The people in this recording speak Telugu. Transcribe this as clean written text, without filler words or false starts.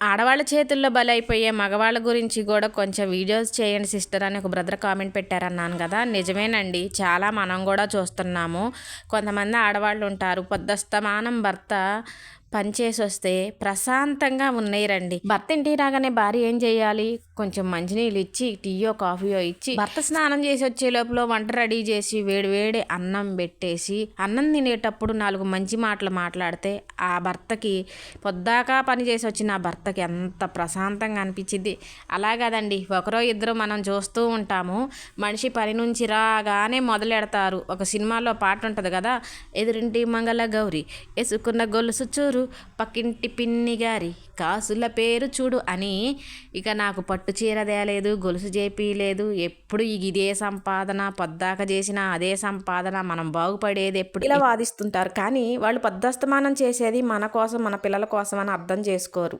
ఆడవాళ్ళ చేతుల్లో బలైపోయే మగవాళ్ళ గురించి కూడా కొంచెం వీడియోస్ చేయండి సిస్టర్ అని ఒక బ్రదర్ కామెంట్ పెట్టారన్నాను కదా. నిజమేనండి, చాలా మనం కూడా చూస్తున్నాము. కొంతమంది ఆడవాళ్ళు ఉంటారు, పొద్దస్తమానం భర్త పనిచేసి వస్తే ప్రశాంతంగా ఉన్నయ్యరండి. భర్త ఇంటికి రాగానే భార్య ఏం చేయాలి, కొంచెం మంచినీళ్ళు ఇచ్చి టీయో కాఫీయో ఇచ్చి భర్త స్నానం చేసి వచ్చే లోపల వంట రెడీ చేసి వేడి అన్నం పెట్టేసి అన్నం తినేటప్పుడు 4 మంచి మాటలు మాట్లాడితే ఆ భర్తకి పొద్దాకా పని చేసి వచ్చిన ఆ భర్తకి ఎంత ప్రశాంతంగా అనిపించింది. అలా కదండి, ఒకరో ఇద్దరు మనం చూస్తూ ఉంటాము. మనిషి పని నుంచి రాగానే మొదలెడతారు. ఒక సినిమాలో పాట ఉంటుంది కదా, ఎదురింటి మంగళ గౌరి వేసుకున్న గొలుసు చూరు, పక్కింటి పిన్ని గారి కాసుల పేరు చూడు అని. ఇక నాకు పట్టు చీర తేలేదు, గొలుసు చేపిలేదు, ఎప్పుడు ఇదే సంపాదన, పొద్దాక చేసిన అదే సంపాదన, మనం బాగుపడేది ఎప్పుడు, ఇలా వాదిస్తుంటారు. కానీ వాళ్ళు పొద్దస్తమానం చేసేది మన కోసం, మన పిల్లల కోసం అని అర్థం చేసుకోరు.